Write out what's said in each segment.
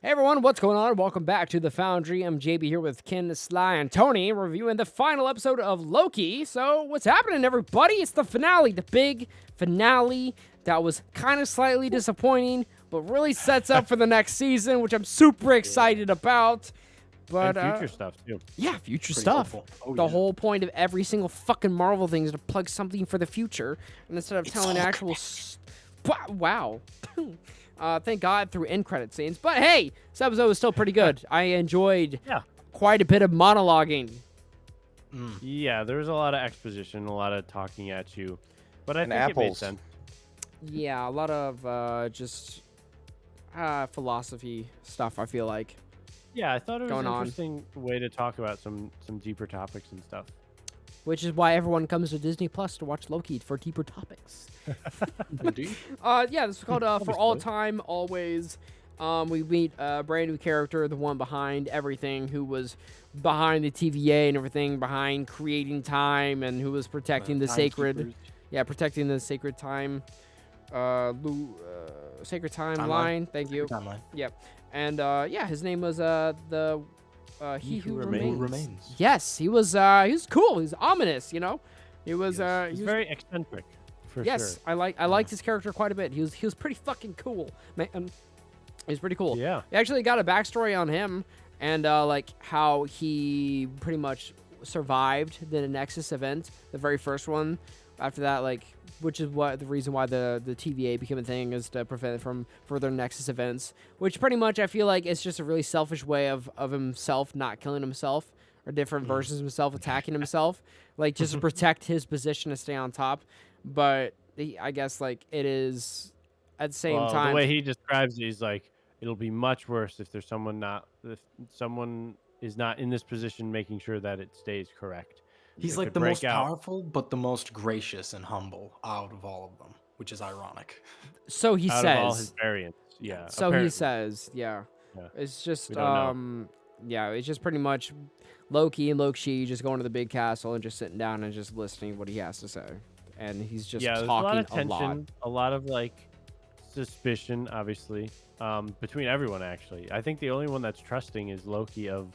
Hey everyone, what's going on? Welcome back to the Foundry. I'm JB here with Ken, Sly, and Tony, reviewing the final episode of Loki. So, what's happening, everybody? It's the finale, the big finale that was kind of slightly disappointing, but really sets up for the next season, which I'm super excited about. But and future stuff too. Yeah, future stuff. The whole point of every single fucking Marvel thing is to plug something for the future, and instead of telling actual, wow. Thank God through end credit scenes. But hey, this episode was still pretty good. I enjoyed quite a bit of monologuing. Yeah, there was a lot of exposition, a lot of talking at you, but I think it made sense. Yeah, a lot of just philosophy stuff, I feel like. Yeah, I thought it was an interesting way to talk about some deeper topics and stuff. Which is why everyone comes to Disney Plus to watch Loki for deeper topics. Indeed. Yeah, this is called For All Time, Always. We meet a brand new character, the one behind everything, who was behind the TVA and everything, behind creating time, and who was protecting the sacred... Yeah, protecting the sacred time... sacred timeline. Thank you. Timeline. Yep. And, yeah, his name was, He Who Remains. Yes, he was cool. He was ominous, you know? He was, He's very eccentric, for sure. I liked his character quite a bit. He was pretty fucking cool, man. He was pretty cool. Yeah. He actually got a backstory on him and, like, how he pretty much survived the Nexus event, the very first one. After that, like, which is what the reason why the TVA became a thing, is to prevent it from further Nexus events, which pretty much I feel like it's just a really selfish way of himself not killing himself, or different versions of himself attacking himself, like just to protect his position to stay on top. But I guess like it is at the same time. The way he describes it, he's like, it'll be much worse if someone is not in this position making sure that it stays correct. He's like the most powerful, but the most gracious and humble out of all of them, which is ironic. So he says. Out of all his variants, yeah. So apparently. He says, yeah. It's just, yeah, it's just pretty much Loki and Loki just going to the big castle and just sitting down and just listening what he has to say, and he's just talking a lot of tension, a lot of like suspicion, obviously, between everyone. Actually, I think the only one that's trusting is Loki of.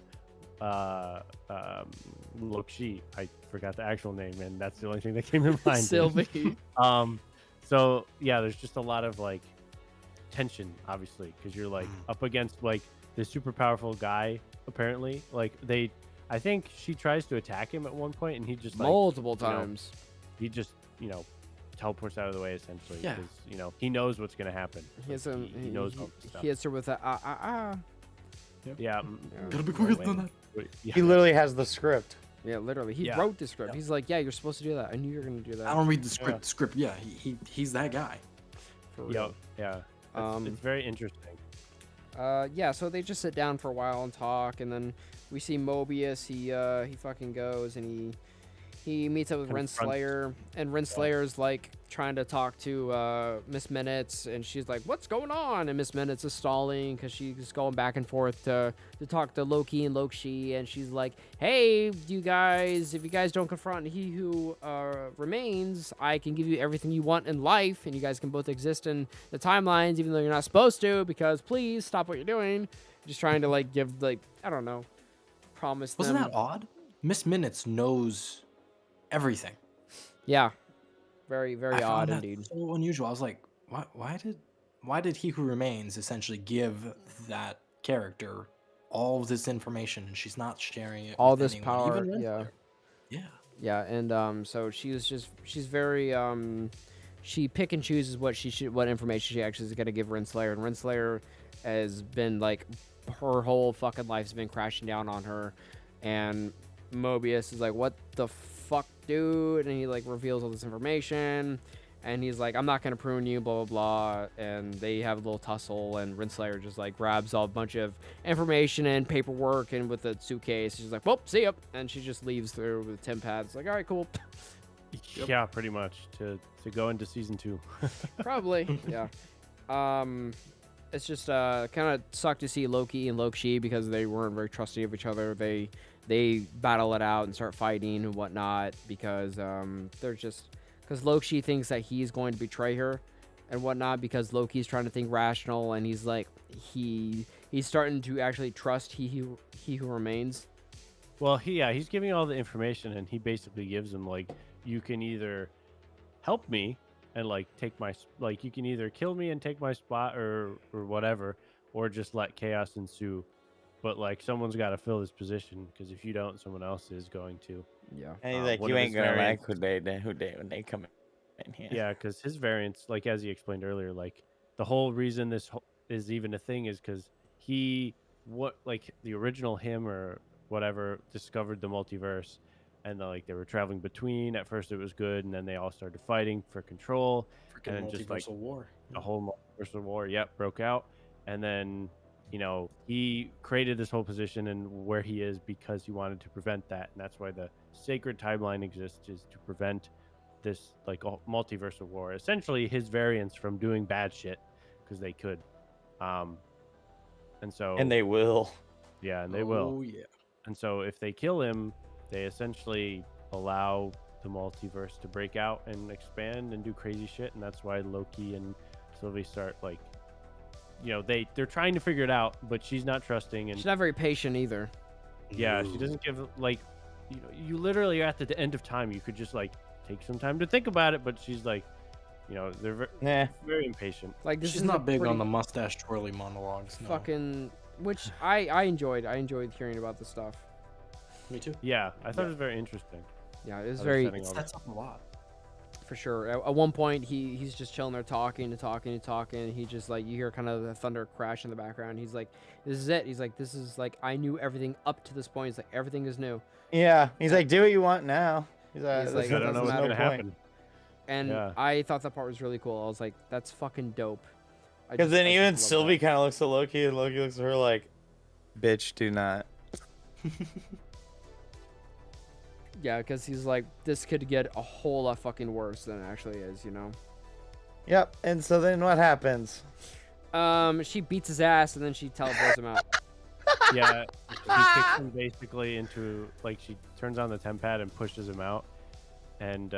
Loki, I forgot the actual name, and that's the only thing that came to mind. Sylvie. So yeah, there's just a lot of like tension, obviously, because you're like up against like this super powerful guy. Apparently, like I think she tries to attack him at one point, and he just like, multiple times. He just teleports out of the way essentially. Because he knows what's gonna happen. He knows all this stuff. He hits her with a Yeah. Gotta be quicker than that. Yeah. He literally has the script. Yeah, literally. He wrote the script. He's like, yeah, you're supposed to do that. I knew you were going to do that. I don't read the script. Script, yeah. He's that guy. For real. Yeah. It's very interesting. Yeah, so they just sit down for a while and talk, and then we see Mobius. He fucking goes, and he meets up with Renslayer, and Renslayer's like trying to talk to Miss Minutes, and she's like, what's going on? And Miss Minutes is stalling because she's going back and forth to talk to Loki and Loki, and she's like, hey, if you guys don't confront He Who Remains, I can give you everything you want in life, and you guys can both exist in the timelines even though you're not supposed to, because please stop what you're doing. Just trying to like give, like, I don't know, promise them. Wasn't that odd? Miss Minutes knows everything. Yeah, very, very odd indeed. So unusual. I was like, why did He Who Remains essentially give that character all of this information, and she's not sharing it? All with this anyone, power, even yeah, and so she's very she pick and chooses what information she actually is gonna give Renslayer, and Renslayer has been like, her whole fucking life's been crashing down on her, and Mobius is like, what the fuck, dude? And he like reveals all this information, and he's like, I'm not gonna prune you, blah blah blah. And they have a little tussle, and Renslayer just like grabs a bunch of information and paperwork and with a suitcase. She's like, well, see ya, and she just leaves through with TemPads. Like, all right, cool. Yeah, pretty much to go into season 2. Probably. Yeah. It's just kind of sucked to see Loki and Loki, because they weren't very trusting of each other. They battle it out and start fighting and whatnot, because because Loki thinks that he's going to betray her and whatnot, because Loki's trying to think rational, and he's like, he he's starting to actually trust he who remains. Well, he's giving all the information, and he basically gives him like, you can either help me and like take my like you can either kill me and take my spot or whatever, or just let chaos ensue. But like someone's got to fill this position because if you don't, someone else is going to. Yeah. And he's like, One you of ain't his gonna variants- like when they come in here. Yeah, because his variants, like as he explained earlier, like the whole reason this is even a thing is because like the original him or whatever discovered the multiverse, and like they were traveling between. At first, it was good, and then they all started fighting for control, Freaking and then just like multiversal war. a whole multiversal war, broke out, and then he created this whole position and where he is because he wanted to prevent that, and that's why the sacred timeline exists, is to prevent this like multiversal war, essentially his variants from doing bad shit because they could, and so And they will. and they will. Oh yeah. And so if they kill him, they essentially allow the multiverse to break out and expand and do crazy shit, and that's why Loki and Sylvie start like, they're trying to figure it out, but she's not trusting, and She's not very patient either. she doesn't give like, you literally are at the end of time. You could just like take some time to think about it, but she's like, they're Nah. very impatient. Like this She's is not big on pretty the mustache twirly monologues. No. fucking, which I enjoyed. I enjoyed hearing about this stuff. Me too. Yeah, I thought it was very interesting. Yeah, it was How very, they're setting It all sets up a lot. for sure. At one point, he's just chilling there talking. And he just like, you hear kind of the thunder crash in the background. He's like, this is it. He's like, this is like, I knew everything up to this point. He's like, everything is new. Yeah. He's like, do what you want now. He's like, He's like, I don't know what's no gonna point. happen. And Yeah. I thought that part was really cool. I was like, that's fucking dope. Because then I even just love Sylvie that. kind of looks at Loki, and Loki looks at her like, bitch, do not. Yeah, because he's like, this could get a whole lot fucking worse than it actually is, Yep. And so then what happens? She beats his ass and then she teleports him out. Yeah, she kicks him basically into, like, she turns on the temp pad and pushes him out, and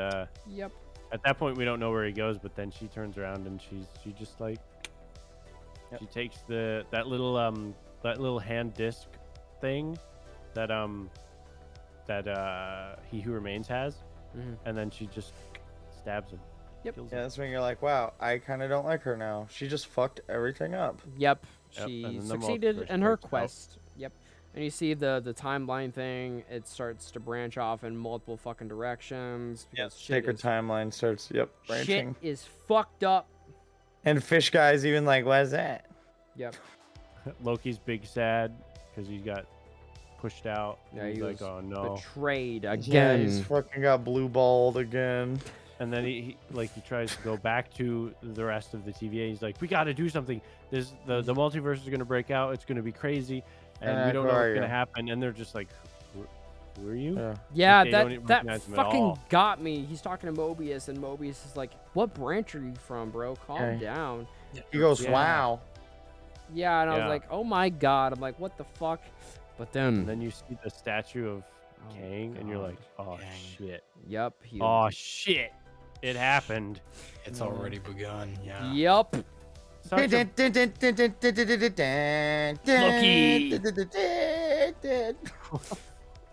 Yep. at that point we don't know where he goes, but then she turns around and she just like, she takes that little hand disc thing that He Who Remains has, Mhm. and then she just stabs him. Yep. Kills Yeah, him. that's when you're like, wow, I kind of don't like her now. She just fucked everything up. Yep. Yep, She and then the succeeded multiverse in her breaks out. quest. Yep. And you see the timeline thing, it starts to branch off in multiple fucking directions. Because shit Sacred is, timeline starts, shit branching. is fucked up. And Fish Guy's even like, what is that? Yep. Loki's big sad because he got pushed out. Yeah, he's he like, was oh no. Betrayed Yeah, again. he's fucking got blue balled again. And then he tries to go back to the rest of the TVA. He's like, we got to do something. The multiverse is going to break out. It's going to be crazy, and we don't who know are what's you? going to happen. And they're just like, who are you? Yeah. Yeah, Like, they don't even that recognize him at fucking all. got me. He's talking to Mobius, and Mobius is like, "What branch are you from, bro? Calm Okay. down." He goes, Yeah. wow. Yeah, and I Yeah. was like, "Oh my god!" I'm like, "What the fuck?" But then, And then you see the statue of Oh, Kang, and you're like, oh Kang. shit. yep, he, Oh shit. It happened. It's already begun. Yeah. yep. Such a-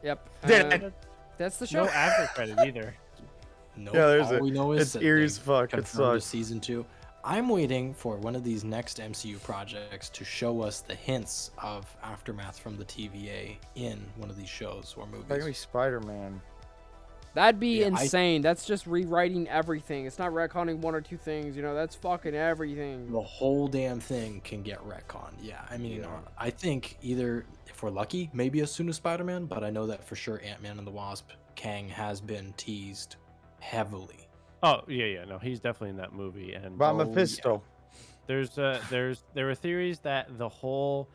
Yep. Did That's the show. no after credit either. Nope. Yeah, there's All a- we know is It's that eerie they as fuck. It confirmed a sucks. season 2. I'm waiting for one of these next MCU projects to show us the hints of aftermath from the TVA in one of these shows or That could be movies. Spider-Man. That'd be Yeah, insane. That's just rewriting everything. It's not retconning one or two things. That's fucking everything. The whole damn thing can get retconned. Yeah, I mean, Yeah. I think either, if we're lucky, maybe as soon as Spider-Man, but I know that for sure Ant-Man and the Wasp, Kang has been teased heavily. Oh yeah, no, he's definitely in that movie. And About Oh, Mephisto. there are theories that the whole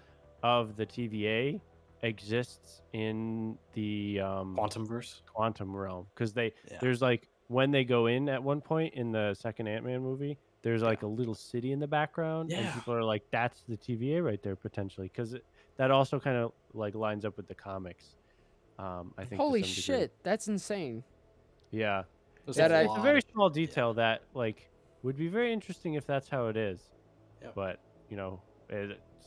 of the TVA exists in the Quantumverse. quantum realm, because Yeah. there's like, when they go in at one point in the second Ant-Man movie, there's like a little city in the background, and Yeah. people are like, that's the TVA right there potentially, because that also kind of like lines up with the comics. I think to Holy some degree. shit, that's insane. Yeah, There's That a I- it's a lot very of- small detail that like would be very interesting if that's how it is. Yep. But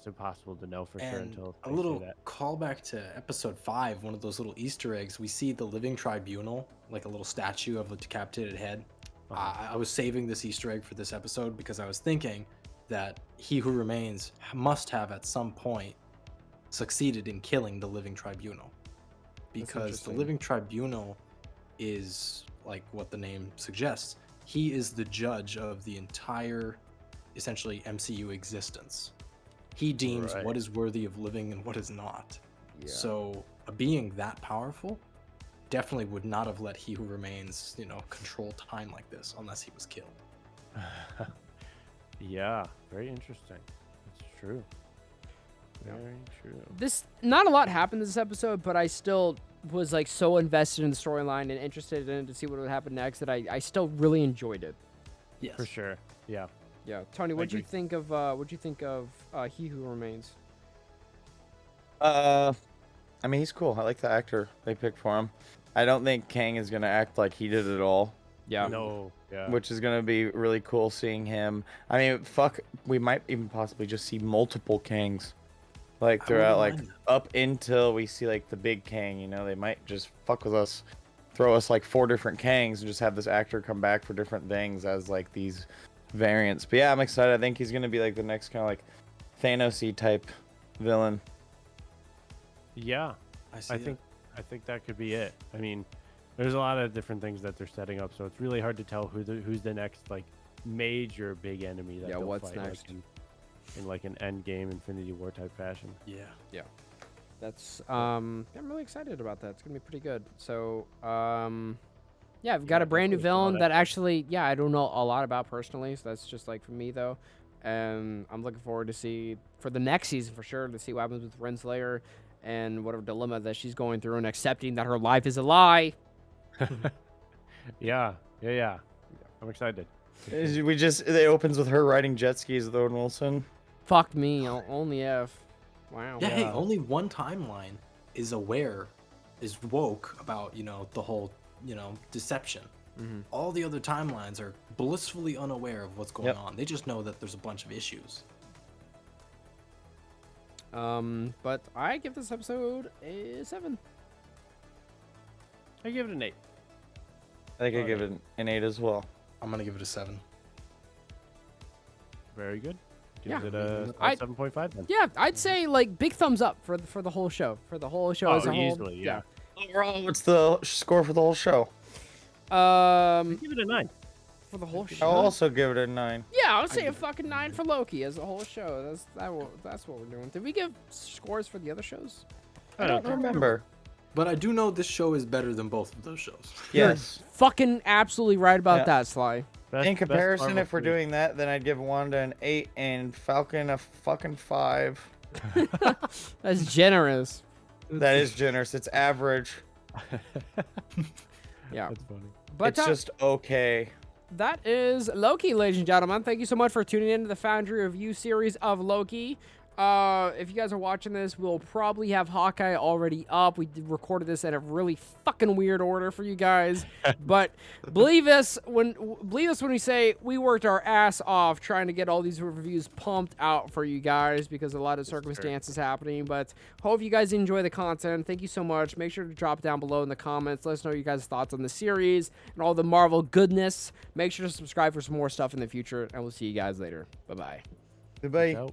almost impossible to know for sure And until a they say little that. callback to episode 5, one of those little Easter eggs. We see the living tribunal, like a little statue of a decapitated head. Uh-huh. I was saving this Easter egg for this episode because I was thinking that He Who Remains must have at some point succeeded in killing the living tribunal, because the interesting. living tribunal is like what the name suggests. He is the judge of the entire, essentially, MCU existence. He deems Right. what is worthy of living and what is not. Yeah. So a being that powerful definitely would not have let He Who Remains, control time like this unless he was killed. Yeah, very interesting. That's true. Yeah. Very true. This not a lot happened this episode, but I still was like so invested in the storyline and interested in it to see what would happen next that I still really enjoyed it. Yes. For sure. Yeah. Yeah, Tony, what'd you agree. think of He Who Remains? I mean, he's cool. I like the actor they picked for him. I don't think Kang is gonna act like he did it all, Yeah. No. Yeah. which is gonna be really cool seeing him. I mean, fuck, we might even possibly just see multiple Kangs, like I throughout, like wouldn't mind up until we see like the big Kang. They might just fuck with us, throw us like 4 different Kangs, and just have this actor come back for different things as like these variants. But yeah, I'm excited. I think he's gonna be like the next kind of like Thanos-y type villain. Yeah. I see I that. think that could be it. I mean, there's a lot of different things that they're setting up, so it's really hard to tell who's the next like major big enemy that Yeah, they'll what's fight, next? like, in like an end game Infinity War type fashion. Yeah. That's I'm really excited about that. It's gonna be pretty good. So yeah, I've got a brand new definitely saw villain that actually I don't know a lot about personally, so that's just like for me though. And I'm looking forward to see for the next season for sure to see what happens with Renslayer and whatever dilemma that she's going through and accepting that her life is a lie. Yeah. I'm excited. It opens with her riding jet skis with Owen Wilson. Fuck me, only F. Wow. Yeah, hey, Yeah. only one timeline is woke about, the whole, deception. Mhm. All the other timelines are blissfully unaware of what's going Yep. on. They just know that there's a bunch of issues. But I give this episode a 7. I give it an 8. I think I Oh, give yeah. it an 8 as well. I'm going to give it a 7. Very good. Yeah. Gives it a I- 7.5 then. Yeah, I'd say like big thumbs up for the whole show. For the whole show Oh, as a whole. easily, yeah. Overall, what's the score for the whole show? Yeah. Give it a 9. For the whole I'll show. also give it a 9. Yeah, I would say a fucking 9 for Loki as a whole show. That's what we're doing. Did we give scores for the other shows? I don't remember. But I do know this show is better than both of those shows. Yes. Fucking absolutely right about Yeah. that, Sly. In comparison, Marvel if we're series. doing that, then I'd give Wanda an 8 and Falcon a fucking 5. That's generous. That is generous. It's average. Yeah. That's funny. But It's just okay. that is Loki, ladies and gentlemen. Thank you so much for tuning in to the Foundry review series of Loki. If you guys are watching this, we'll probably have Hawkeye already up. We recorded this in a really fucking weird order for you guys, but believe us when we say we worked our ass off trying to get all these reviews pumped out for you guys because a lot of circumstances happening. But hope you guys enjoy the content. Thank you so much. Make sure to drop down below in the comments. Let us know your guys' thoughts on the series and all the Marvel goodness. Make sure to subscribe for some more stuff in the future, and we'll see you guys later. Bye bye. Goodbye. Ciao.